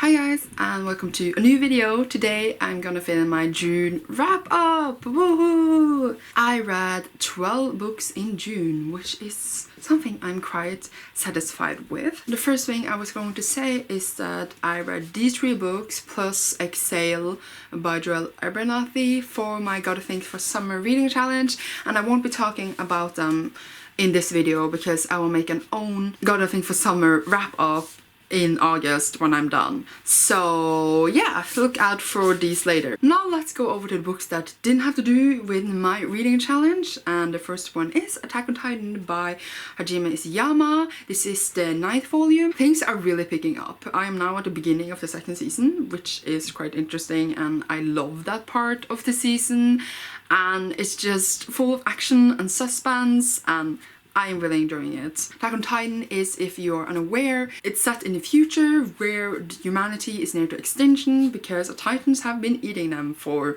Hi guys and welcome to a new video. Today I'm gonna film my June wrap up! Woohoo! I read 12 books in June, which is something I'm quite satisfied with. The first thing I was going to say is that I read these 3 books plus Exhale by Abernathy for my Gotta Think for Summer reading challenge, and I won't be talking about them in this video because I will make an own Gotta Think for Summer wrap up in August when I'm done. So yeah, look out for these later. Now let's go over to the books that didn't have to do with my reading challenge, and the first one is Attack on Titan by Hajime Isayama. This is the 9th volume. Things are really picking up. I am now at the beginning of the 2nd season, which is quite interesting, and I love that part of the season, and it's just full of action and suspense, and I am really enjoying it. Attack on Titan is, if you're unaware, it's set in the future where humanity is near to extinction because Titans have been eating them for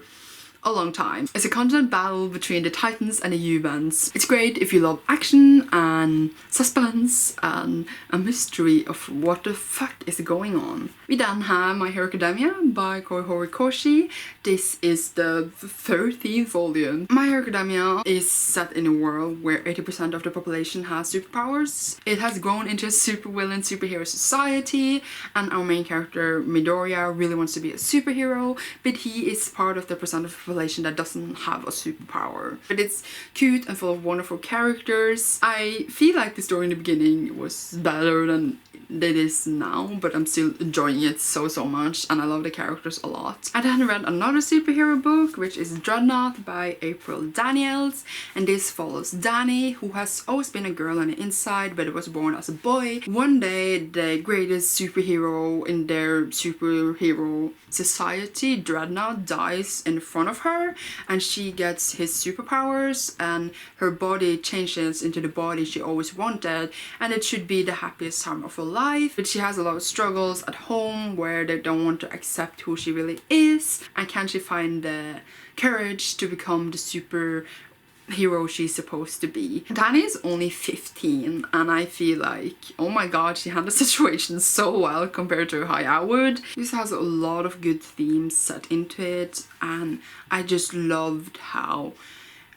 a long time. It's a constant battle between the Titans and the humans. It's great if you love action and suspense and a mystery of what the fuck is going on. We then have My Hero Academia by Horikoshi. This is the 13th volume. My Hero Academia is set in a world where 80% of the population has superpowers. It has grown into a supervillain superhero society, and our main character Midoriya really wants to be a superhero, but he is part of the percent of the population that doesn't have a superpower. But it's cute and full of wonderful characters. I feel like the story in the beginning was better than it is now, but I'm still enjoying it so much, and I love the characters a lot. I then read another superhero book, which is Dreadnought by April Daniels, and this follows Danny, who has always been a girl on the inside but was born as a boy. One day the greatest superhero in their superhero society, Dreadnought, dies in front of her, and she gets his superpowers, and her body changes into the body she always wanted, and it should be the happiest time of her life. But she has a lot of struggles at home where they don't want to accept who she really is, and can she find the courage to become the super hero she's supposed to be. Danny is only 15, and I feel like, oh my god, she handled the situation so well compared to how I would. This has a lot of good themes set into it, and I just loved how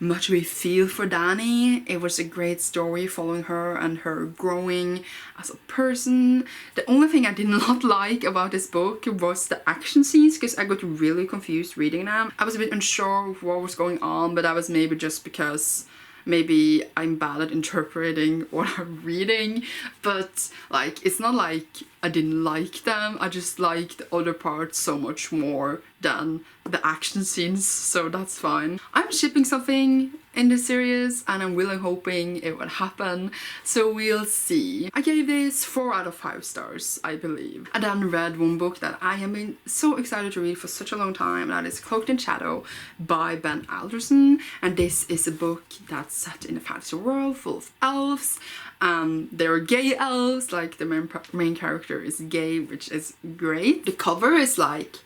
much we feel for Danny. It was a great story following her and her growing as a person. The only thing I did not like about this book was the action scenes, because I got really confused reading them. I was a bit unsure of what was going on, but that was maybe just because maybe I'm bad at interpreting what I'm reading, but like, it's not like I didn't like them, I just liked the other parts so much more than the action scenes, so that's fine. I'm shipping something in this series, and I'm really hoping it will happen, so we'll see. I gave this 4 out of 5 stars, I believe. I then read one book that I have been so excited to read for such a long time, and that is Cloaked in Shadow by Ben Alderson, and this is a book that's set in a fantasy world full of elves. They're gay elves, like the main character is gay, which is great. The cover is like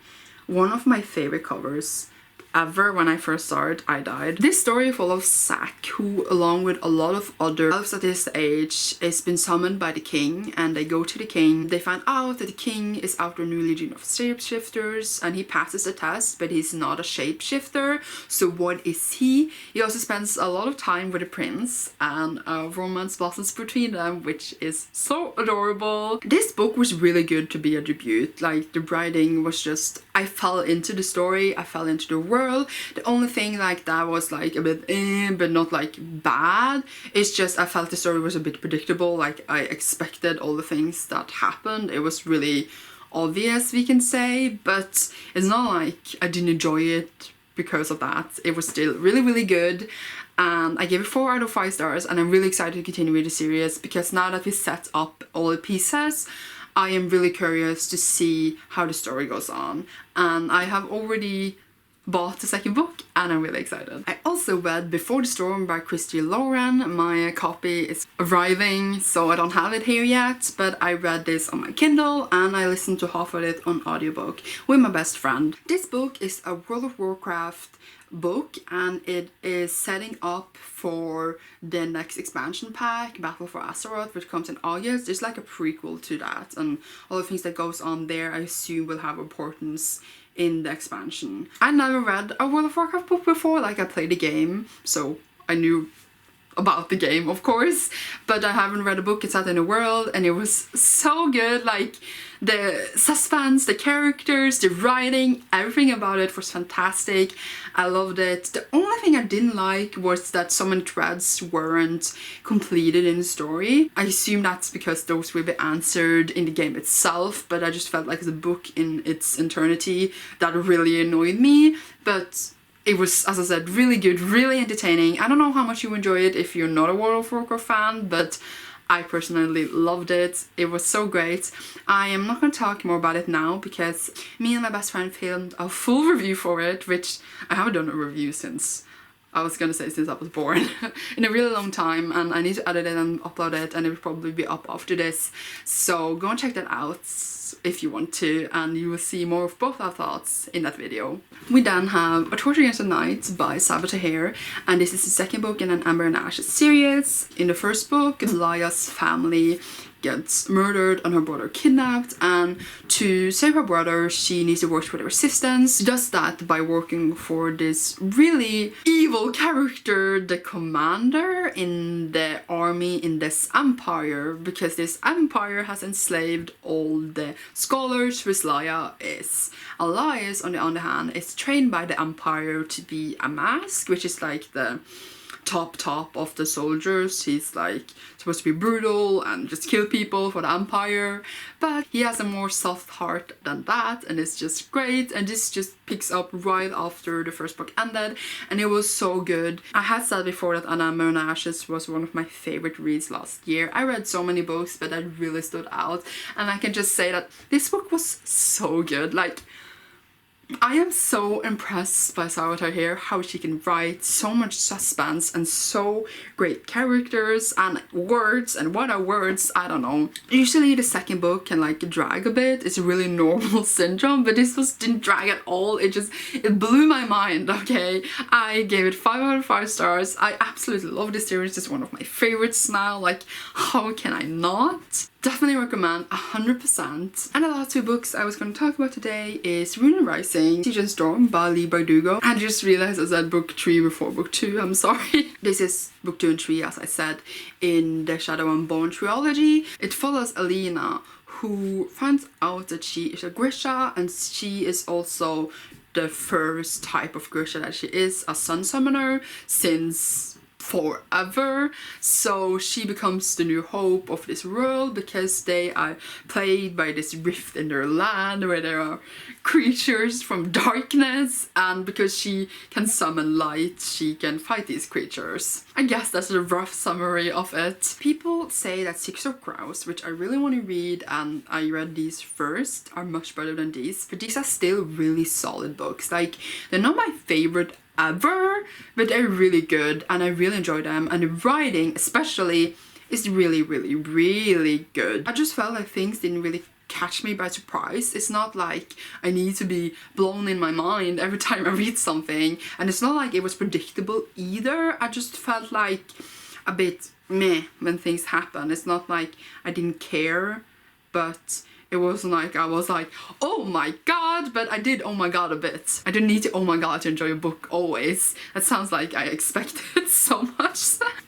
one of my favorite covers ever. When I first started, I died. This story follows Zack, who along with a lot of other elves at this age is been summoned by the king, and they go to the king. They find out that the king is after a new legion of shapeshifters, and he passes the test, but he's not a shapeshifter. So what is he? He also spends a lot of time with the prince, and a romance blossoms between them, which is so adorable. This book was really good to be a debut. Like, the writing was just, I fell into the story, I fell into the world. The only thing like that was like a bit but not like bad. It's just I felt the story was a bit predictable. Like, I expected all the things that happened. It was really obvious, we can say, but it's not like I didn't enjoy it because of that. It was still really good. I gave it 4 out of 5 stars, and I'm really excited to continue with the series because now that we set up all the pieces, I am really curious to see how the story goes on. And I have already bought the second book and I'm really excited. I also read Before the Storm by Christie Lauren. My copy is arriving, so I don't have it here yet, but I read this on my Kindle and I listened to half of it on audiobook with my best friend. This book is a World of Warcraft book and it is setting up for the next expansion pack, Battle for Azeroth, which comes in August. There's like a prequel to that, and all the things that goes on there I assume will have importance in the expansion. I never read a World of Warcraft book before, like I played the game, so I knew about the game of course, but I haven't read a book. It's set in a world and it was so good. Like the suspense, the characters, the writing, everything about it was fantastic. I loved it. The only thing I didn't like was that so many threads weren't completed in the story. I assume that's because those will be answered in the game itself, but I just felt like the book in its eternity that really annoyed me. But it was, as I said, really good, really entertaining. I don't know how much you enjoy it if you're not a World of Warcraft fan, but I personally loved it. It was so great. I am not going to talk more about it now because me and my best friend filmed a full review for it, which I haven't done a review since, I was gonna say since I was born, in a really long time, and I need to edit it and upload it, and it will probably be up after this. So go and check that out if you want to, and you will see more of both our thoughts in that video. We then have A Torture Against the Night by Sabaa Tahir, and this is the second book in an Amber and Ash series. In the first book, Laya's family gets murdered and her brother kidnapped, and to save her brother she needs to work with her resistance. She does that by working for this really evil character, the commander in the army in this empire, because this empire has enslaved all the scholars who Laya is. Elias, on the other hand, is trained by the empire to be a mask, which is like the top of the soldiers. He's like supposed to be brutal and just kill people for the empire, but he has a more soft heart than that, and it's just great. And this just picks up right after the first book ended, and it was so good. I had said before that Amber and Ashes was one of my favorite reads last year. I read so many books, but that really stood out, and I can just say that this book was so good. Like, I am so impressed by Sabaa Tahir, how she can write so much suspense and so great characters and words. And what are words? I don't know. Usually the second book can like drag a bit. It's a really normal syndrome, but this didn't drag at all. It blew my mind, okay? I gave it 5 out of 5 stars. I absolutely love this series. It's one of my favorites now. Like, how can I not? Definitely recommend 100%. And the last 2 books I was going to talk about today is Rune Rising, Siege and Storm by Leigh Bardugo. I just realized I said book 3 before book 2, I'm sorry. This is book 2 and 3, as I said, in the Shadow and Bone trilogy. It follows Alina, who finds out that she is a Grisha, and she is also the first type of Grisha that she is, a sun summoner, since forever. So she becomes the new hope of this world because they are plagued by this rift in their land where there are creatures from darkness, and because she can summon light she can fight these creatures. I guess that's a rough summary of it. People say that Six of Crows, which I really want to read, and I read these first, are much better than these, but these are still really solid books. Like, they're not my favorite ever, but they're really good and I really enjoy them, and the writing especially is really good. I just felt like things didn't really catch me by surprise. It's not like I need to be blown in my mind every time I read something, and it's not like it was predictable either. I just felt like a bit meh when things happen. It's not like I didn't care, but it wasn't like I was like, oh my god, but I did oh my god a bit. I don't need to oh my god to enjoy a book always. That sounds like I expected so much.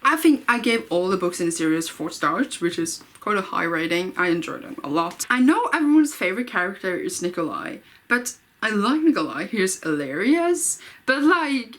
I think I gave all the books in the series 4 stars, which is quite a high rating. I enjoyed them a lot. I know everyone's favorite character is Nikolai, but I like Nikolai. He's hilarious, but like,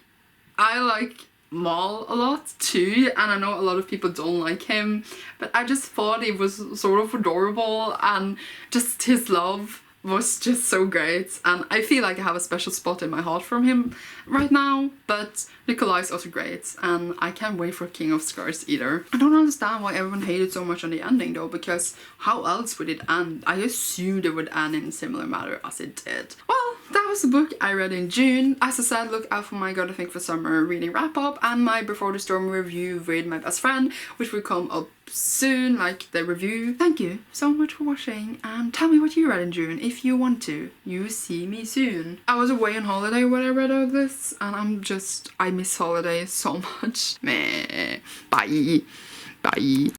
I like Mal a lot too, and I know a lot of people don't like him, but I just thought he was sort of adorable, and just his love was just so great, and I feel like I have a special spot in my heart from him right now. But Nikolai is also great, and I can't wait for King of Scars either. I don't understand why everyone hated so much on the ending though, because how else would it end? I assumed it would end in a similar manner as it did. Well, that was the book I read in June. As I said, look out for my Gotta Think for Summer reading wrap up and my Before the Storm review with my best friend, which will come up soon, like the review. Thank you so much for watching, and tell me what you read in June if you want to. You see me soon. I was away on holiday when I read all this, and I miss holidays so much. Meh. Bye. Bye.